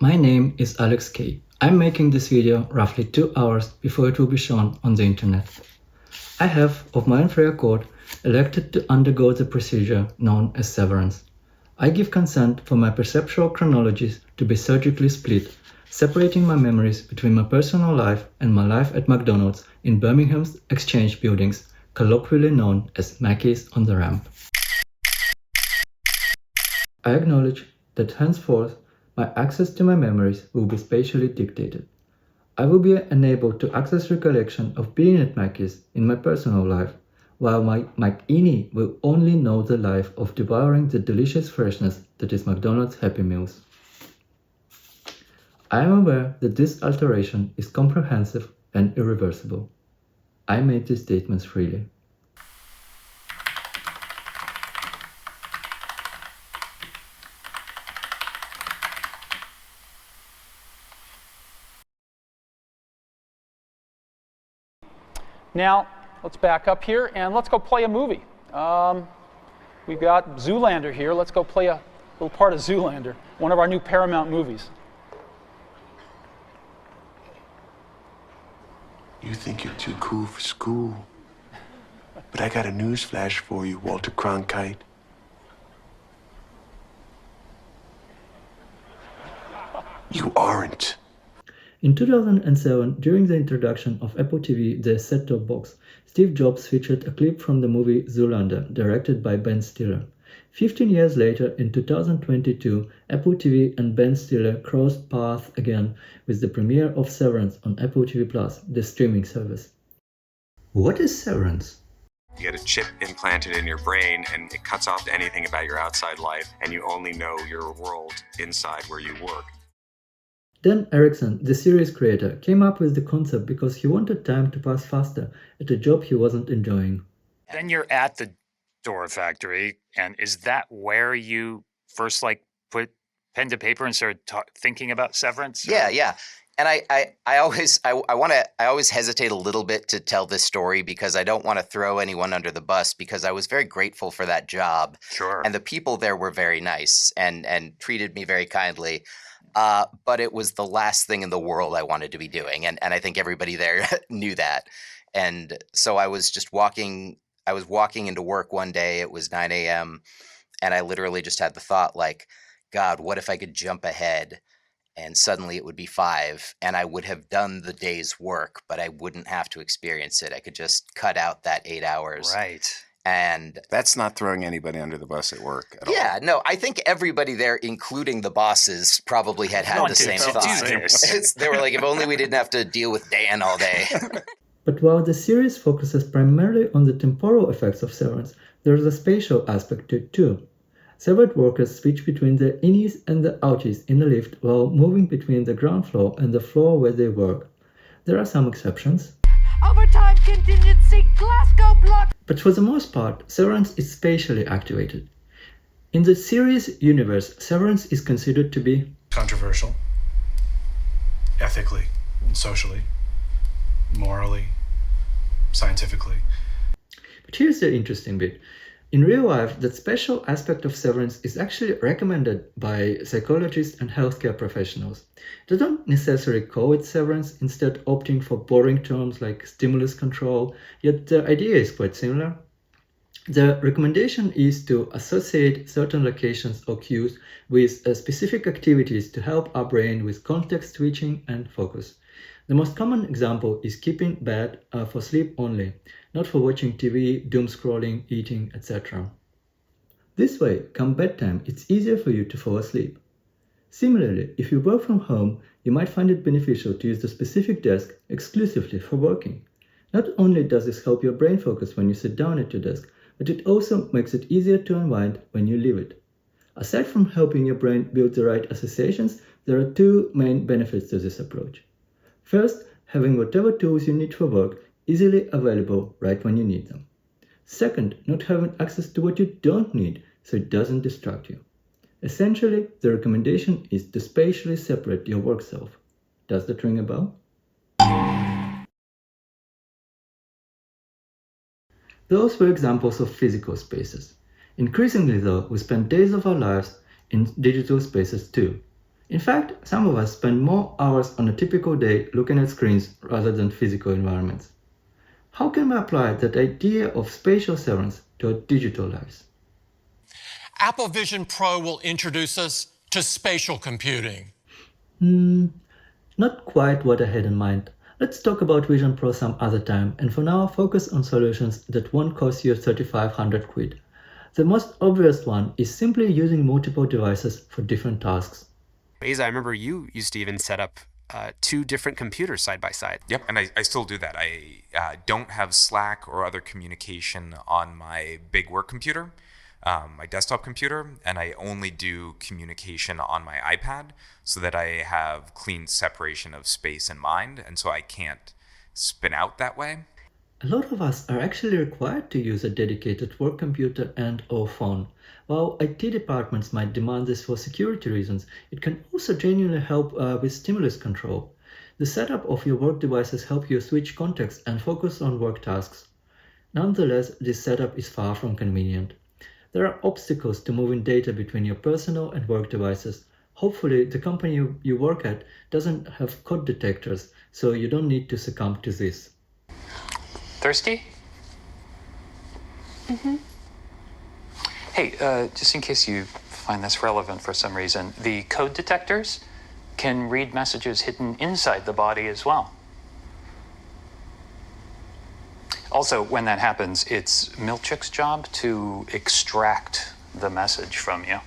My name is Alex K. I'm making this video roughly 2 hours before it will be shown on the internet. I have, of my own free accord, elected to undergo the procedure known as severance. I give consent for my perceptual chronologies to be surgically split, separating my memories between my personal life and my life at McDonald's in Birmingham's Exchange buildings, colloquially known as Mackey's on the Ramp. I acknowledge that henceforth my access to my memories will be spatially dictated. I will be enabled to access recollection of being at Mackey's in my personal life, while my Mike-ini will only know the life of devouring the delicious freshness that is McDonald's Happy Meals. I am aware that this alteration is comprehensive and irreversible. I made these statements freely. Now, let's back up here and let's go play a movie. We've got Zoolander here. Let's go play a little part of Zoolander, one of our new Paramount movies. You think you're too cool for school. But I got a news flash for you, Walter Cronkite. You aren't. In 2007, during the introduction of Apple TV, the set-top box, Steve Jobs featured a clip from the movie Zoolander, directed by Ben Stiller. 15 years later, in 2022, Apple TV and Ben Stiller crossed paths again with the premiere of Severance on Apple TV+, the streaming service. What is Severance? You get a chip implanted in your brain and it cuts off anything about your outside life, and you only know your world inside where you work. Dan Erickson, the series creator, came up with the concept because he wanted time to pass faster at a job he wasn't enjoying. Then you're at the door factory, and is that where you first put pen to paper and started thinking about Severance? Or? Yeah. And I always hesitate a little bit to tell this story because I don't want to throw anyone under the bus, because I was very grateful for that job. Sure. And the people there were very nice and treated me very kindly. But it was the last thing in the world I wanted to be doing. And I think everybody there knew that. And so I was walking into work one day. It was 9 a.m. And I literally just had the thought, God, what if I could jump ahead and suddenly it would be 5 and I would have done the day's work, but I wouldn't have to experience it. I could just cut out that 8 hours. Right. And that's not throwing anybody under the bus at work at all. Yeah, no, I think everybody there, including the bosses, probably had the same thought. They were like, if only we didn't have to deal with Dan all day. But while the series focuses primarily on the temporal effects of severance, there is a spatial aspect to it too. Severed workers switch between the innies and the outies in a lift while moving between the ground floor and the floor where they work. There are some exceptions. Overtime contingency, Glasgow block. But for the most part, Severance is spatially activated. In the series universe, Severance is considered to be controversial, ethically, socially, morally, scientifically. But here's the interesting bit. In real life, that special aspect of severance is actually recommended by psychologists and healthcare professionals. They don't necessarily call it severance, instead opting for boring terms like stimulus control, yet the idea is quite similar. The recommendation is to associate certain locations or cues with specific activities to help our brain with context switching and focus. The most common example is keeping bed for sleep only, not for watching TV, doom scrolling, eating, etc. This way, come bedtime, it's easier for you to fall asleep. Similarly, if you work from home, you might find it beneficial to use the specific desk exclusively for working. Not only does this help your brain focus when you sit down at your desk, but it also makes it easier to unwind when you leave it. Aside from helping your brain build the right associations, there are 2 main benefits to this approach. First, having whatever tools you need for work easily available right when you need them. Second, not having access to what you don't need so it doesn't distract you. Essentially, the recommendation is to spatially separate your work self. Does that ring a bell? Those were examples of physical spaces. Increasingly though, we spend days of our lives in digital spaces too. In fact, some of us spend more hours on a typical day looking at screens rather than physical environments. How can we apply that idea of spatial severance to our digital lives? Apple Vision Pro will introduce us to spatial computing. Not quite what I had in mind. Let's talk about Vision Pro some other time, and for now focus on solutions that won't cost you 3,500 quid. The most obvious one is simply using multiple devices for different tasks. Asa, I remember you used to even set up 2 different computers side by side. Yep, and I still do that. I don't have Slack or other communication on my big work computer, my desktop computer, and I only do communication on my iPad so that I have clean separation of space and mind, and so I can't spin out that way. A lot of us are actually required to use a dedicated work computer and/or phone. While IT departments might demand this for security reasons, it can also genuinely help with stimulus control. The setup of your work devices help you switch contexts and focus on work tasks. Nonetheless, this setup is far from convenient. There are obstacles to moving data between your personal and work devices. Hopefully, the company you work at doesn't have code detectors, so you don't need to succumb to this. Thirsty? Mm-hmm. Hey, just in case you find this relevant for some reason, the code detectors can read messages hidden inside the body as well. Also, when that happens, it's Milchick's job to extract the message from you.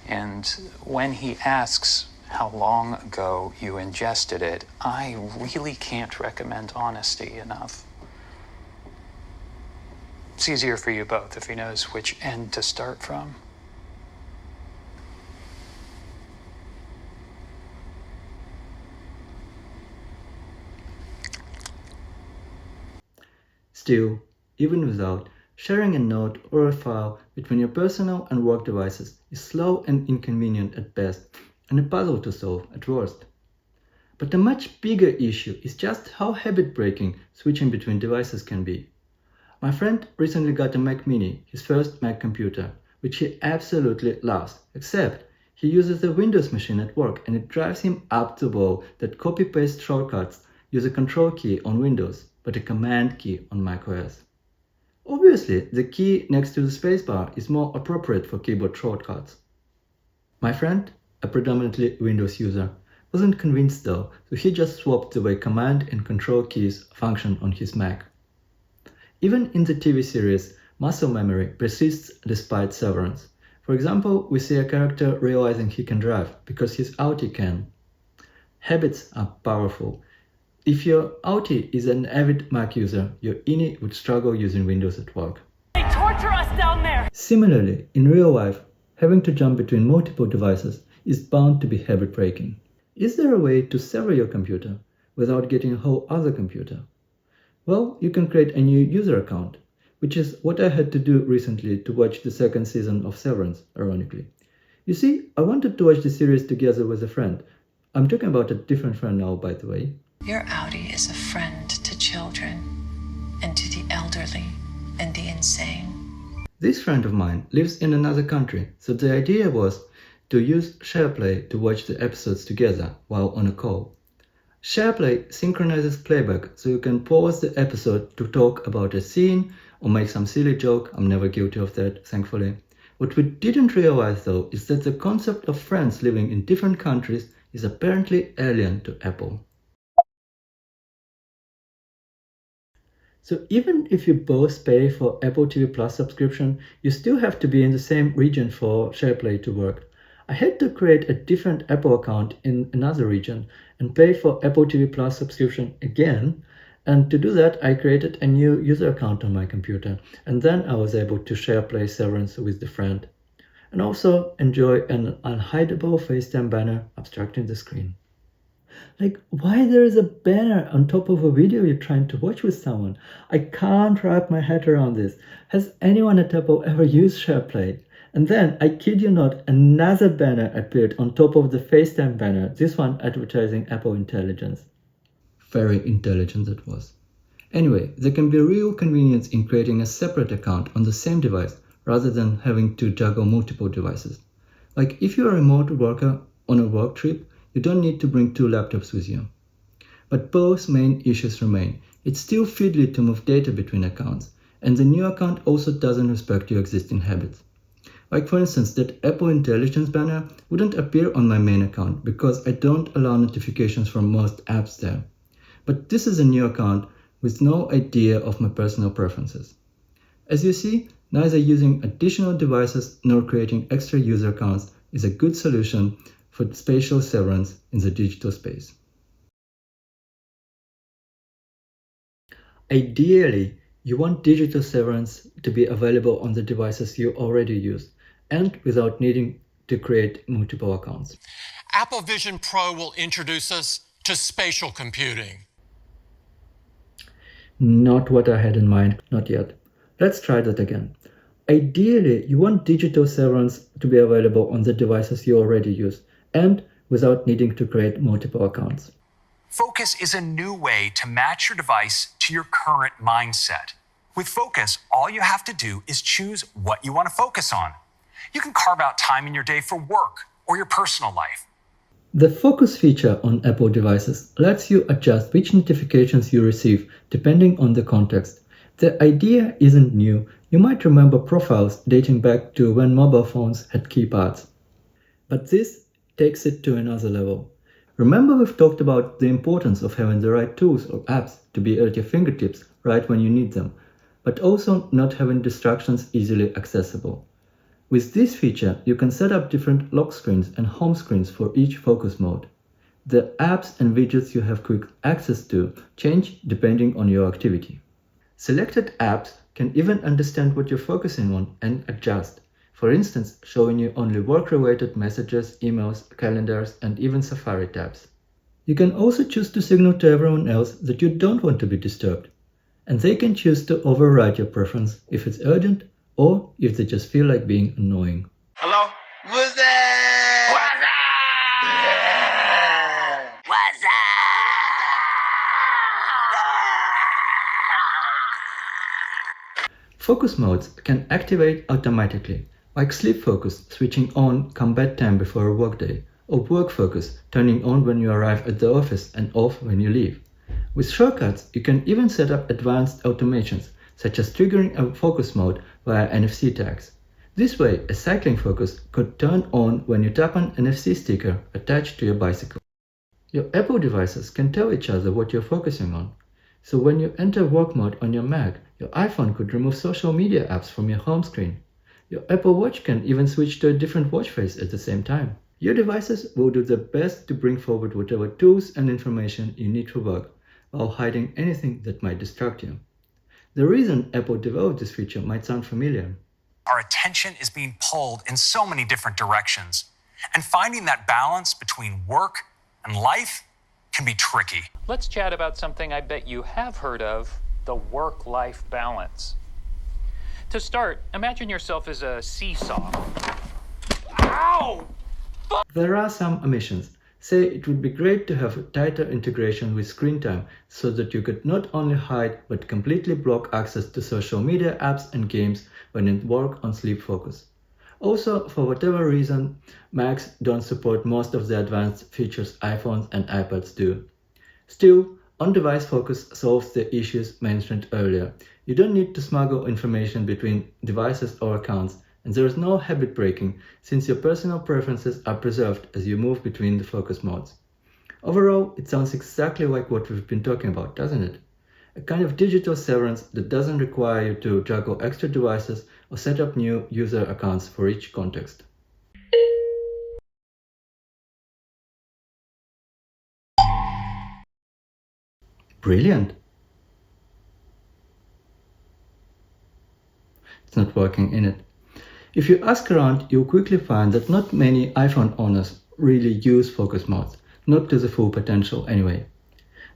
And when he asks how long ago you ingested it, I really can't recommend honesty enough. It's easier for you both if he knows which end to start from. Still, even without, sharing a note or a file between your personal and work devices is slow and inconvenient at best, and a puzzle to solve at worst. But a much bigger issue is just how habit-breaking switching between devices can be. My friend recently got a Mac Mini, his first Mac computer, which he absolutely loves, except he uses a Windows machine at work and it drives him up the wall that copy-paste shortcuts use a control key on Windows, but a command key on macOS. Obviously, the key next to the spacebar is more appropriate for keyboard shortcuts. My friend, a predominantly Windows user, wasn't convinced though, so he just swapped the way command and control keys function on his Mac. Even in the TV series, muscle memory persists despite severance. For example, we see a character realizing he can drive because his outie can. Habits are powerful. If your outie is an avid Mac user, your innie would struggle using Windows at work. They torture us down there! Similarly, in real life, having to jump between multiple devices is bound to be habit-breaking. Is there a way to sever your computer without getting a whole other computer? Well, you can create a new user account, which is what I had to do recently to watch the second season of Severance, ironically. You see, I wanted to watch the series together with a friend. I'm talking about a different friend now, by the way. Your outie is a friend to children and to the elderly and the insane. This friend of mine lives in another country, so the idea was to use SharePlay to watch the episodes together while on a call. SharePlay synchronizes playback so you can pause the episode to talk about a scene or make some silly joke. I'm never guilty of that, thankfully. What we didn't realize though is that the concept of friends living in different countries is apparently alien to Apple. So even if you both pay for Apple TV Plus subscription, you still have to be in the same region for SharePlay to work. I had to create a different Apple account in another region and pay for Apple TV Plus subscription again. And to do that, I created a new user account on my computer. And then I was able to SharePlay Severance with the friend. And also enjoy an unhideable FaceTime banner obstructing the screen. Like, why there is a banner on top of a video you're trying to watch with someone? I can't wrap my head around this. Has anyone at Apple ever used SharePlay? And then, I kid you not, another banner appeared on top of the FaceTime banner, this one advertising Apple Intelligence. Very intelligent that was. Anyway, there can be real convenience in creating a separate account on the same device rather than having to juggle multiple devices. Like if you're a remote worker, on a work trip, you don't need to bring 2 laptops with you. But both main issues remain. It's still fiddly to move data between accounts, and the new account also doesn't respect your existing habits. Like for instance, that Apple Intelligence banner wouldn't appear on my main account because I don't allow notifications from most apps there. But this is a new account with no idea of my personal preferences. As you see, neither using additional devices nor creating extra user accounts is a good solution for spatial severance in the digital space. Ideally, you want digital severance to be available on the devices you already use and without needing to create multiple accounts. Apple Vision Pro will introduce us to spatial computing. Not what I had in mind, not yet. Let's try that again. Ideally, you want digital severance to be available on the devices you already use and without needing to create multiple accounts. Focus is a new way to match your device to your current mindset. With Focus, all you have to do is choose what you want to focus on. You can carve out time in your day for work or your personal life. The Focus feature on Apple devices lets you adjust which notifications you receive depending on the context. The idea isn't new. You might remember profiles dating back to when mobile phones had keypads. But this takes it to another level. Remember we've talked about the importance of having the right tools or apps to be at your fingertips right when you need them, but also not having distractions easily accessible. With this feature, you can set up different lock screens and home screens for each focus mode. The apps and widgets you have quick access to change depending on your activity. Selected apps can even understand what you're focusing on and adjust. For instance, showing you only work-related messages, emails, calendars, and even Safari tabs. You can also choose to signal to everyone else that you don't want to be disturbed. And they can choose to override your preference if it's urgent or if they just feel like being annoying. Hello? What's that? What's that? Focus modes can activate automatically, like sleep focus switching on come bedtime before a workday, or work focus turning on when you arrive at the office and off when you leave. With shortcuts, you can even set up advanced automations, such as triggering a focus mode via NFC tags. This way, a cycling focus could turn on when you tap an NFC sticker attached to your bicycle. Your Apple devices can tell each other what you're focusing on. So when you enter work mode on your Mac, your iPhone could remove social media apps from your home screen. Your Apple Watch can even switch to a different watch face at the same time. Your devices will do their best to bring forward whatever tools and information you need for work, while hiding anything that might distract you. The reason Apple developed this feature might sound familiar. Our attention is being pulled in so many different directions, and finding that balance between work and life can be tricky. Let's chat about something I bet you have heard of, the work-life balance. To start, imagine yourself as a seesaw. Ow! There are some omissions. Say it would be great to have tighter integration with screen time so that you could not only hide but completely block access to social media apps and games when you work on sleep focus. Also, for whatever reason, Macs don't support most of the advanced features iPhones and iPads do. Still, on-device focus solves the issues mentioned earlier. You don't need to smuggle information between devices or accounts, and there is no habit breaking since your personal preferences are preserved as you move between the focus modes. Overall, it sounds exactly like what we've been talking about, doesn't it? A kind of digital severance that doesn't require you to juggle extra devices or set up new user accounts for each context. Brilliant! It's not working, in it. If you ask around, you'll quickly find that not many iPhone owners really use focus modes, not to the full potential anyway.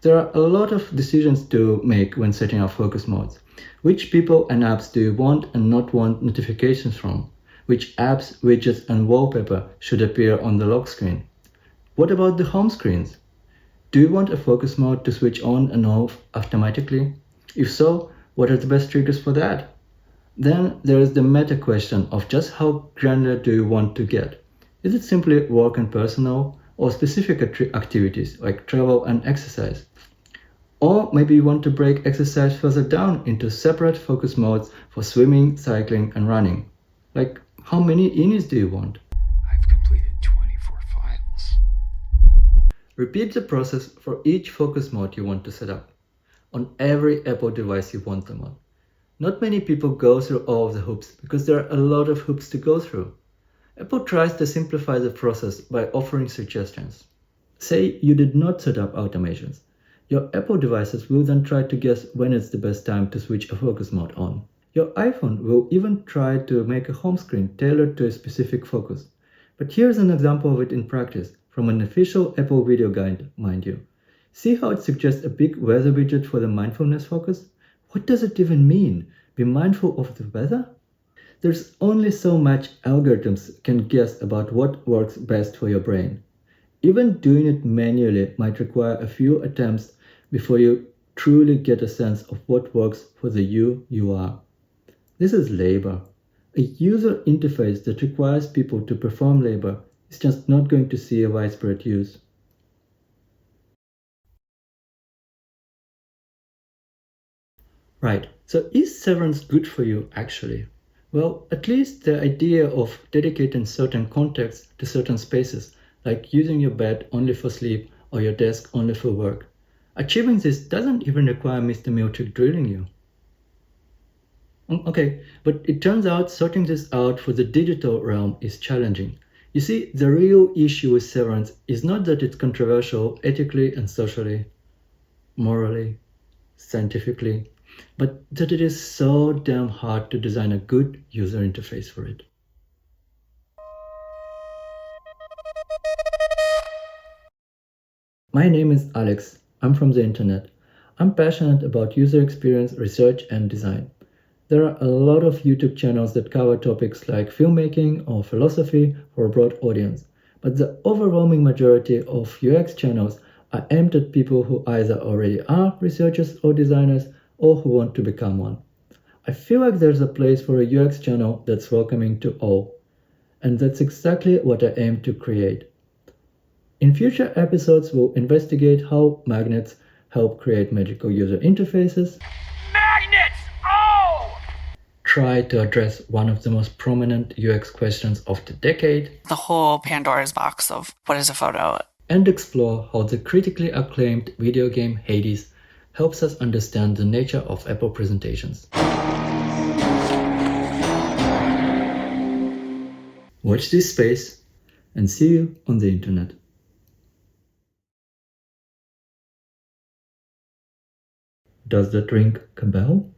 There are a lot of decisions to make when setting up focus modes. Which people and apps do you want and not want notifications from? Which apps, widgets and wallpaper should appear on the lock screen? What about the home screens? Do you want a focus mode to switch on and off automatically? If so, what are the best triggers for that? Then there is the meta question of just how granular do you want to get? Is it simply work and personal, or specific activities like travel and exercise? Or maybe you want to break exercise further down into separate focus modes for swimming, cycling, and running. Like, how many innies do you want? I've completed 24 files. Repeat the process for each focus mode you want to set up, on every Apple device you want them on. Not many people go through all of the hoops because there are a lot of hoops to go through. Apple tries to simplify the process by offering suggestions. Say you did not set up automations. Your Apple devices will then try to guess when it's the best time to switch a focus mode on. Your iPhone will even try to make a home screen tailored to a specific focus. But here's an example of it in practice, from an official Apple video guide, mind you. See how it suggests a big weather widget for the mindfulness focus? What does it even mean? Be mindful of the weather? There's only so much algorithms can guess about what works best for your brain. Even doing it manually might require a few attempts before you truly get a sense of what works for the you are. This is labor. A user interface that requires people to perform labor is just not going to see a widespread use. Right, so is Severance good for you actually? Well, at least the idea of dedicating certain contexts to certain spaces, like using your bed only for sleep or your desk only for work. Achieving this doesn't even require Mr. Milchick drilling you. Okay, but it turns out sorting this out for the digital realm is challenging. You see, the real issue with Severance is not that it's controversial ethically and socially, morally, scientifically, but that it is so damn hard to design a good user interface for it. My name is Alex. I'm from the internet. I'm passionate about user experience, research, and design. There are a lot of YouTube channels that cover topics like filmmaking or philosophy for a broad audience, but the overwhelming majority of UX channels are aimed at people who either already are researchers or designers or who want to become one. I feel like there's a place for a UX channel that's welcoming to all, and that's exactly what I aim to create. In future episodes, we'll investigate how magnets help create magical user interfaces. Magnets! Oh! Try to address one of the most prominent UX questions of the decade. The whole Pandora's box of what is a photo? And explore how the critically acclaimed video game Hades helps us understand the nature of Apple presentations. Watch this space and see you on the internet. Does that ring a bell?